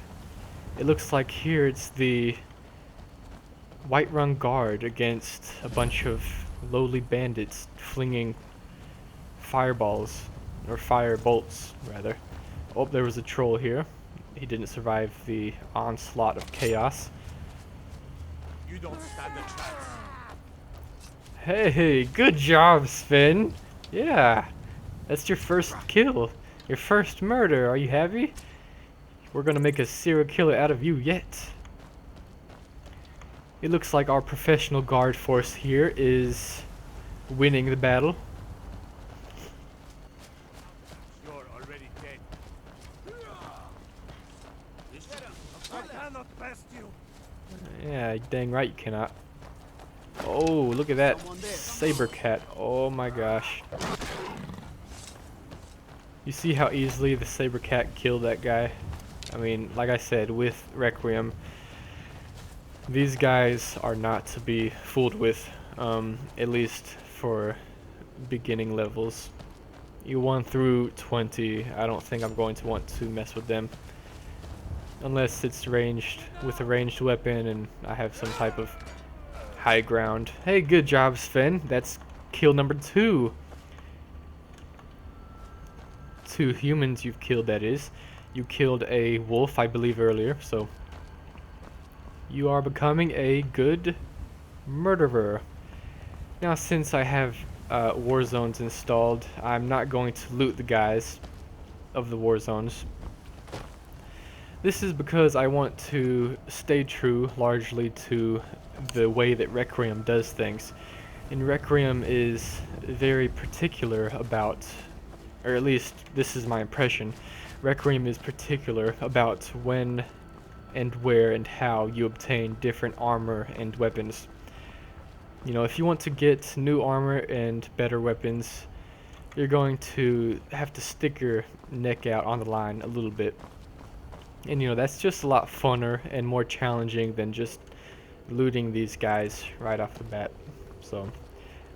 It looks like here it's the Whiterun Guard against a bunch of lowly bandits flinging fireballs, or fire bolts rather. Oh, there was a troll here. He didn't survive the onslaught of chaos. You don't stand a chance. Hey, good job, Sven. Yeah, that's your first kill. Your first murder. Are you happy? We're gonna make a serial killer out of you yet. It looks like our professional guard force here is winning the battle. dang right you cannot. Oh, look at that saber cat. Oh my gosh. You see how easily the saber cat killed that guy? I mean, like I said, with Requiem, these guys are not to be fooled with, at least for beginning levels. You 1 through 20, I don't think I'm going to want to mess with them. Unless it's ranged, with a ranged weapon and I have some type of high ground. Hey, good job, Sven. That's kill number 2. 2 humans you've killed, that is. You killed a wolf, I believe, earlier, so you are becoming a good murderer. Now, since I have war zones installed, I'm not going to loot the guys of the war zones. This is because I want to stay true largely to the way that Requiem does things. And Requiem is very particular about, or at least this is my impression, Requiem is particular about when and where and how you obtain different armor and weapons. You know, if you want to get new armor and better weapons, you're going to have to stick your neck out on the line a little bit. And you know, that's just a lot funner and more challenging than just looting these guys right off the bat. So,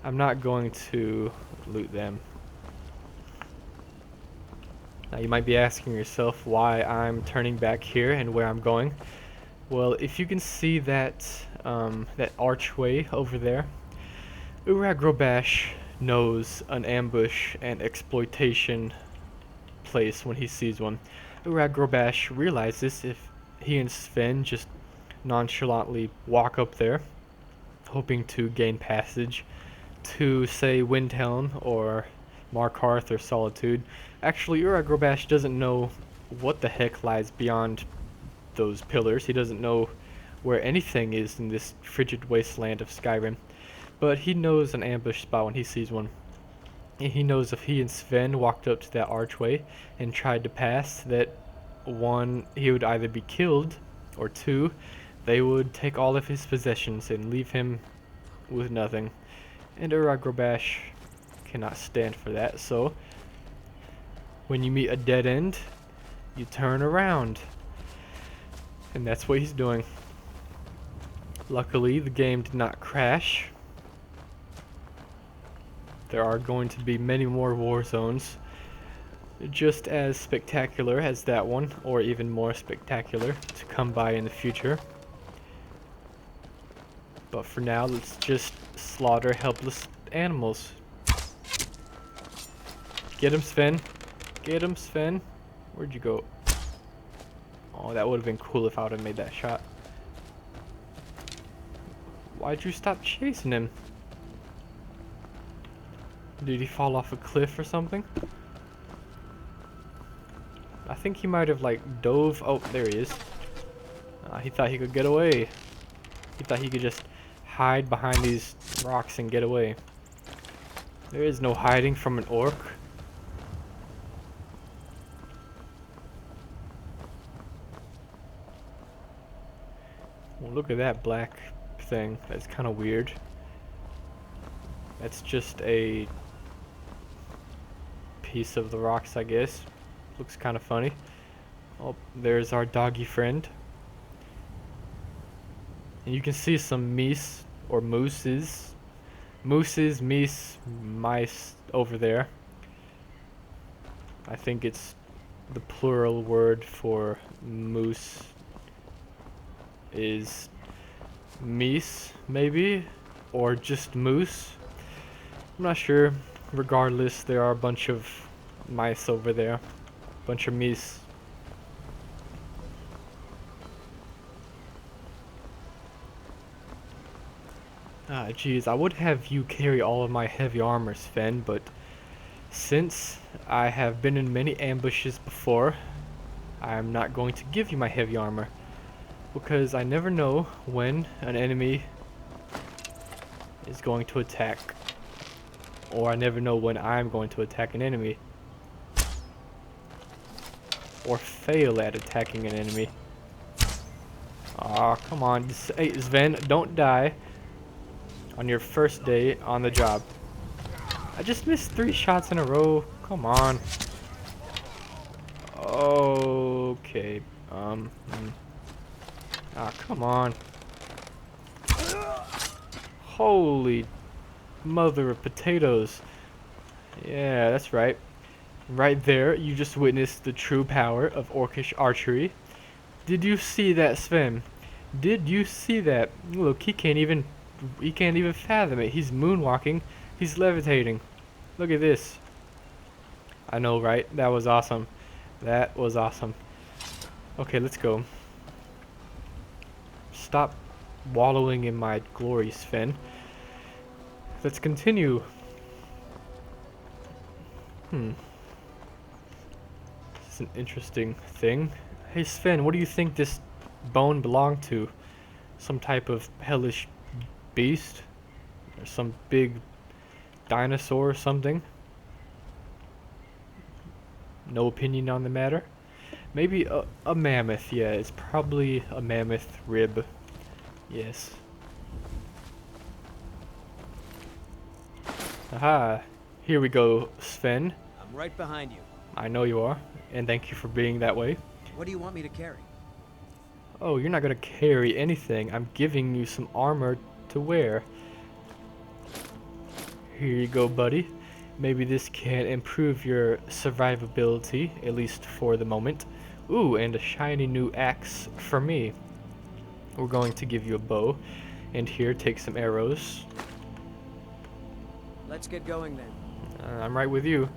I'm not going to loot them. Now you might be asking yourself why I'm turning back here and where I'm going. Well, if you can see that that archway over there, Urag Robash knows an ambush and exploitation place when he sees one. Urag Robash realizes if he and Sven just nonchalantly walk up there, hoping to gain passage to, say, Windhelm or Markarth or Solitude. Actually, Urag Robash doesn't know what the heck lies beyond those pillars. He doesn't know where anything is in this frigid wasteland of Skyrim. But he knows an ambush spot when he sees one. And he knows if he and Sven walked up to that archway and tried to pass, that 1, he would either be killed, or 2, they would take all of his possessions and leave him with nothing. And Urag Robash cannot stand for that, so when you meet a dead end, you turn around. And that's what he's doing. Luckily, the game did not crash. There are going to be many more war zones, just as spectacular as that one, or even more spectacular, to come by in the future. But for now, let's just slaughter helpless animals. Get him, Sven. Get him, Sven. Where'd you go? Oh, that would have been cool if I would have made that shot. Why'd you stop chasing him? Did he fall off a cliff or something? I think he might have like dove. Oh, there he is. He thought he could get away. He thought he could just hide behind these rocks and get away. There is no hiding from an orc. Well, look at that black thing. That's kind of weird. That's just a piece of the rocks, I guess. Looks kind of funny. Oh, there's our doggy friend. And you can see some meese or mooses. Mooses, meese, mice over there. I think it's the plural word for moose is meese, maybe? Or just moose? I'm not sure. Regardless, there are a bunch of mice over there. Bunch of meese. Ah, geez, I would have you carry all of my heavy armor, Sven, but since I have been in many ambushes before, I am not going to give you my heavy armor. Because I never know when an enemy is going to attack. Or I never know when I'm going to attack an enemy. Or fail at attacking an enemy. Aw, come on. Hey, Sven, don't die on your first day on the job. I just missed 3 shots in a row. Come on. Okay. Ah, come on. Holy mother of potatoes. Yeah, that's right. Right there, you just witnessed the true power of orcish archery. Did you see that, Sven? Did you see that? Look, he can't even fathom it. He's moonwalking. He's levitating. Look at this. I know, right? That was awesome. That was awesome. Okay, let's go. Stop wallowing in my glory, Sven. Let's continue. It's an interesting thing. Hey Sven, what do you think this bone belonged to? Some type of hellish beast? Or some big dinosaur or something? No opinion on the matter? Maybe a mammoth, yeah, it's probably a mammoth rib. Yes. Aha, here we go, Sven. I'm right behind you. I know you are, and thank you for being that way. What do you want me to carry? Oh, you're not gonna carry anything. I'm giving you some armor to wear. Here you go, buddy. Maybe this can improve your survivability, at least for the moment. Ooh, and a shiny new axe for me. We're going to give you a bow. And here, take some arrows. Let's get going then. I'm right with you.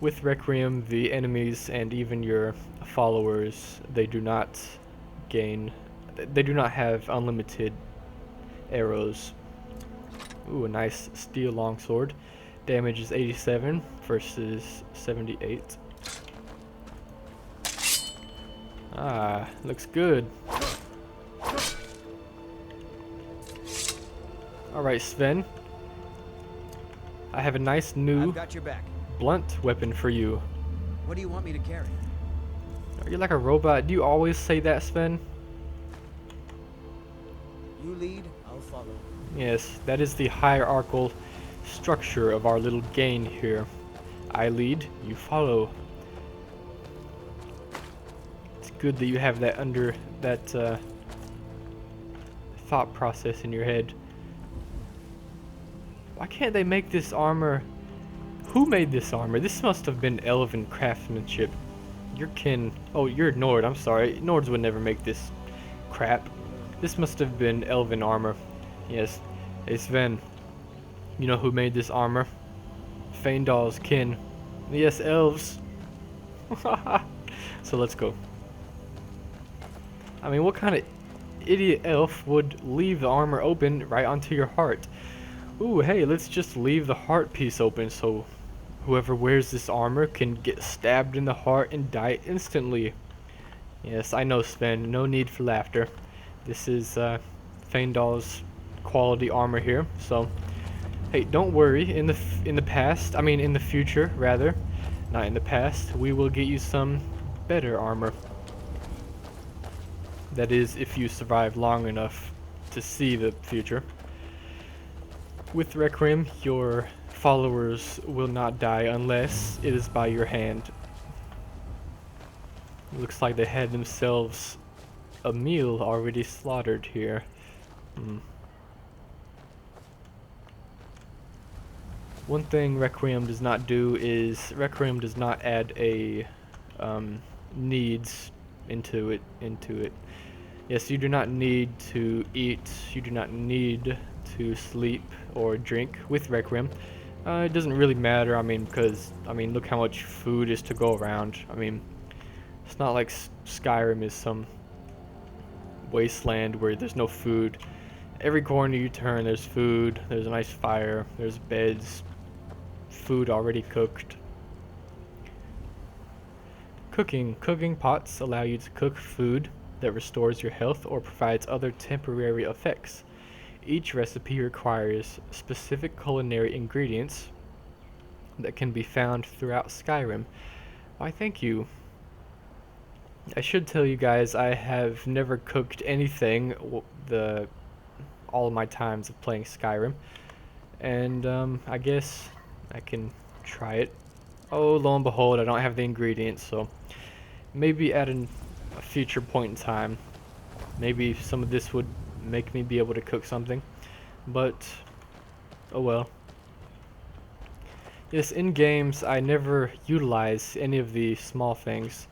With Requiem, the enemies and even your followers, they do not have unlimited arrows. Ooh, a nice steel longsword. Damage is 87 versus 78. Ah, looks good. Alright, Sven. I have a nice new I've got your back. blunt weapon for you. What do you want me to carry? Are you like a robot? Do you always say that, Sven? You lead, I'll follow. Yes, that is the hierarchical structure of our little gang here. I lead, you follow. It's good that you have that thought process in your head. Why can't they make this armor? Who made this armor? This must have been elven craftsmanship. Your kin. Oh, you're Nord. I'm sorry. Nords would never make this crap. This must have been elven armor. Yes. Hey Sven. You know who made this armor? Feindal's kin. Yes, elves. So let's go. I mean, what kind of idiot elf would leave the armor open right onto your heart? Ooh, hey, let's just leave the heart piece open so whoever wears this armor can get stabbed in the heart and die instantly. Yes, I know, Sven. No need for laughter. This is Feindal's quality armor here. So, hey, don't worry. In the future, rather, not in the past, we will get you some better armor. That is, if you survive long enough to see the future. With Requiem, your followers will not die unless it is by your hand. Looks like they had themselves a meal already slaughtered here. One thing Requiem does not do is Requiem does not add a needs into it. Yes, you do not need to eat. You do not need to sleep or drink with Requiem. It doesn't really matter, because look how much food is to go around. It's not like Skyrim is some wasteland where there's no food. Every corner you turn, there's food, there's a nice fire, there's beds, food already cooked. Cooking pots allow you to cook food that restores your health or provides other temporary effects. Each recipe requires specific culinary ingredients that can be found throughout Skyrim. Why, thank you. I should tell you guys I have never cooked anything all of my times of playing Skyrim, and I guess I can try it. Oh, lo and behold, I don't have the ingredients, so maybe at a future point in time, maybe some of this would make me be able to cook something, but oh well. Yes, in games, I never utilize any of the small things.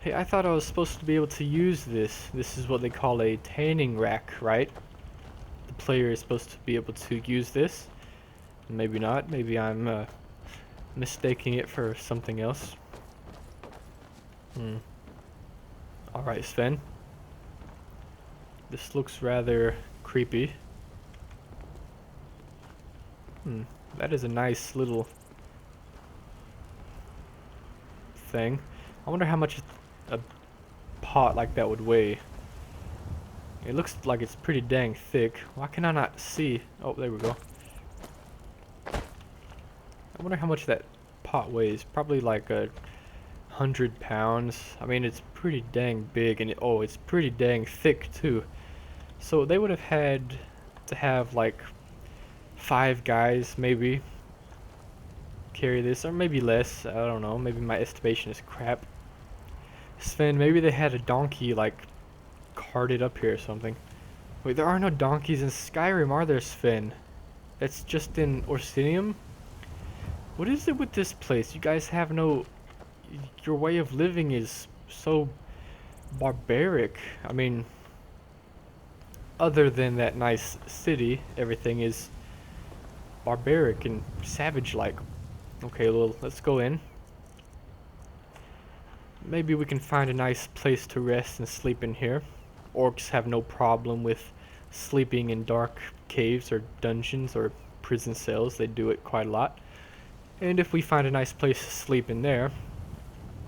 Hey, I thought I was supposed to be able to use this. This is what they call a tanning rack, right? The player is supposed to be able to use this. Maybe not. Maybe I'm mistaking it for something else. Alright, Sven. This looks rather creepy. That is a nice little thing. I wonder how much a pot like that would weigh. It looks like it's pretty dang thick. Why can I not see? Oh, there we go. I wonder how much that pot weighs. Probably like 100 pounds. I mean, it's pretty dang big, and it's pretty dang thick too. So they would have had to have like 5 guys maybe carry this, or maybe less. I don't know. Maybe my estimation is crap. Sven, maybe they had a donkey like carted up here or something. Wait, there are no donkeys in Skyrim, are there, Sven? That's just in Orsinium? What is it with this place? You guys have no... Your way of living is so barbaric. I mean, other than that nice city, everything is barbaric and savage-like. Okay, well, let's go in. Maybe we can find a nice place to rest and sleep in here. Orcs have no problem with sleeping in dark caves or dungeons or prison cells. They do it quite a lot. And if we find a nice place to sleep in there,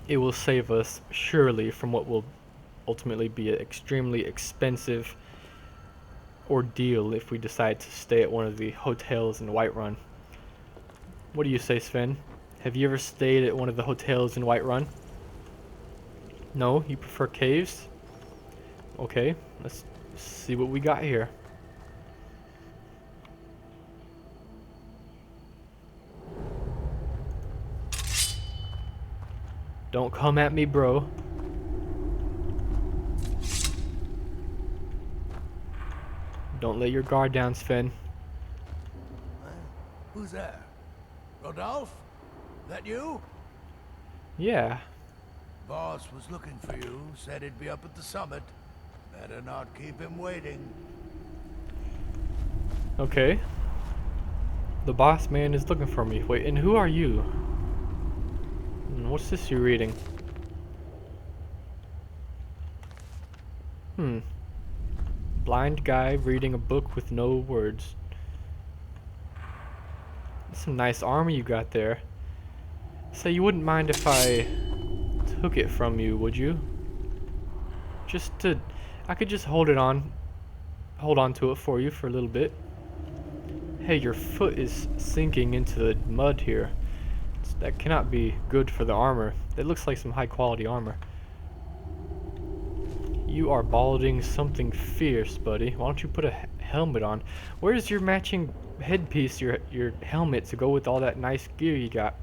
it will save us surely from what will ultimately be an extremely expensive ordeal if we decide to stay at one of the hotels in Whiterun. What do you say, Sven? Have you ever stayed at one of the hotels in Whiterun? No? You prefer caves? Okay, let's see what we got here. Don't come at me, bro. Don't let your guard down, Sven. Who's there? Rodolphe? That you? Yeah. Boss was looking for you, said he'd be up at the summit. Better not keep him waiting. Okay. The boss man is looking for me. Wait, and who are you? What's this you're reading? Blind guy reading a book with no words. That's some nice armor you got there. So you wouldn't mind if I took it from you, would you? I could just hold on to it for you for a little bit. Hey, your foot is sinking into the mud here. That cannot be good for the armor. That looks like some high quality armor. You are balding something fierce, buddy. Why don't you put a helmet on? Where's your matching headpiece, your helmet to go with all that nice gear you got?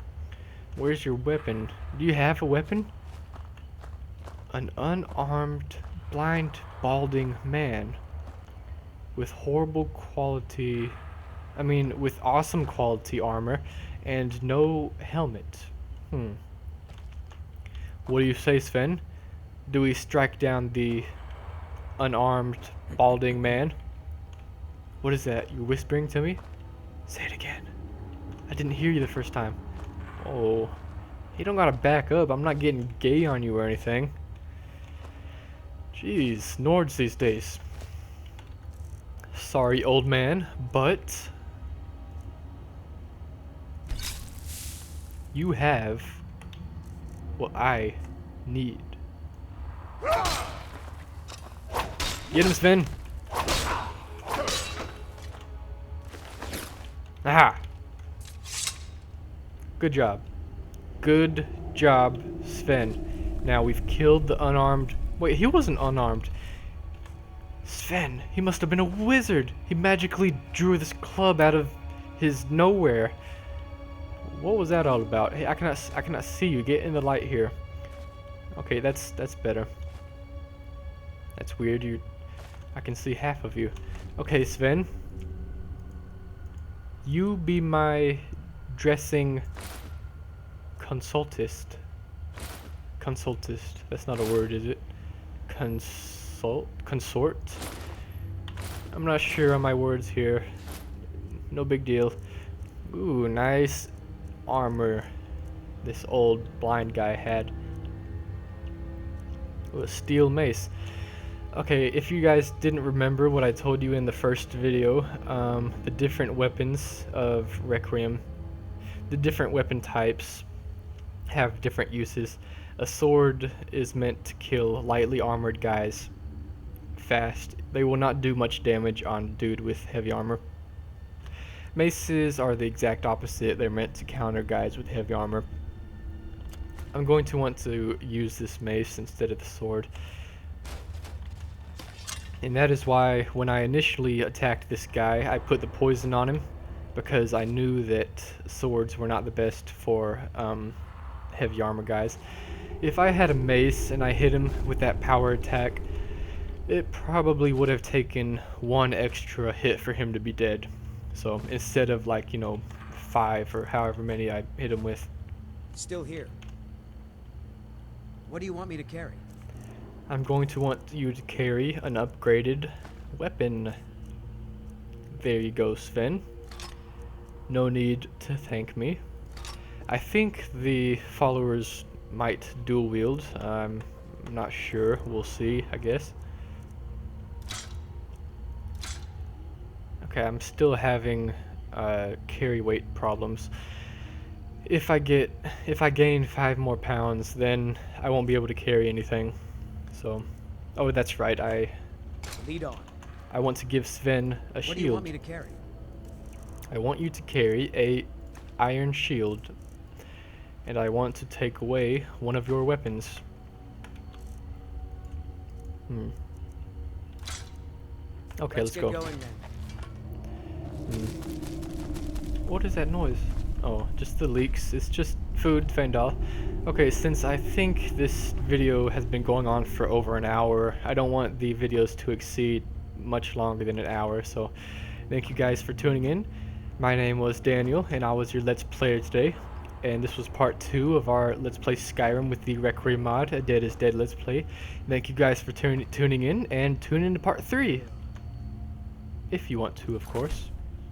Where's your weapon? Do you have a weapon? An unarmed, blind, balding man with with awesome quality armor and no helmet. What do you say, Sven? Do we strike down the unarmed, balding man? What is that? You're whispering to me? Say it again. I didn't hear you the first time. Oh, you don't gotta back up. I'm not getting gay on you or anything. Jeez, Nords these days. Sorry, old man, but you have what I need. Get him, Sven. Aha. Good job. Good job, Sven. Now we've killed the unarmed... Wait, he wasn't unarmed. Sven, he must have been a wizard. He magically drew this club out of his nowhere. What was that all about? Hey, I cannot see you. Get in the light here. Okay, that's better. That's weird. I can see half of you. Okay, Sven. You be my dressing consultist. Consultist. That's not a word, is it? Consort? I'm not sure on my words here. No big deal. Ooh, nice armor this old blind guy had. Ooh, a steel mace. Okay, if you guys didn't remember what I told you in the first video, the different weapons of Requiem, the different weapon types have different uses. A sword is meant to kill lightly armored guys fast. They will not do much damage on a dude with heavy armor. Maces are the exact opposite. They're meant to counter guys with heavy armor. I'm going to want to use this mace instead of the sword. And that is why when I initially attacked this guy, I put the poison on him, because I knew that swords were not the best for heavy armor guys. If I had a mace and I hit him with that power attack, it probably would have taken one extra hit for him to be dead. So instead of, like, you know, 5 or however many I hit him with. Still here. What do you want me to carry? I'm going to want you to carry an upgraded weapon. There you go, Sven. No need to thank me. I think the followers might dual wield. I'm not sure. We'll see, I guess. Okay, I'm still having carry weight problems. If I gain 5 more pounds, then I won't be able to carry anything. So, oh, that's right. Lead on. I want to give Sven a shield. What do you want me to carry? I want you to carry a iron shield, and I want to take away one of your weapons. Okay, let's go. Get going then. What is that noise? Oh, just the leaks. It's just food, Fendal. Okay, since I think this video has been going on for over an hour, I don't want the videos to exceed much longer than an hour, so thank you guys for tuning in. My name was Daniel, and I was your Let's Player today, and this was part 2 of our Let's Play Skyrim with the Requiem mod, a Dead is Dead Let's Play. Thank you guys for tuning in, and tune in to part 3, if you want to, of course.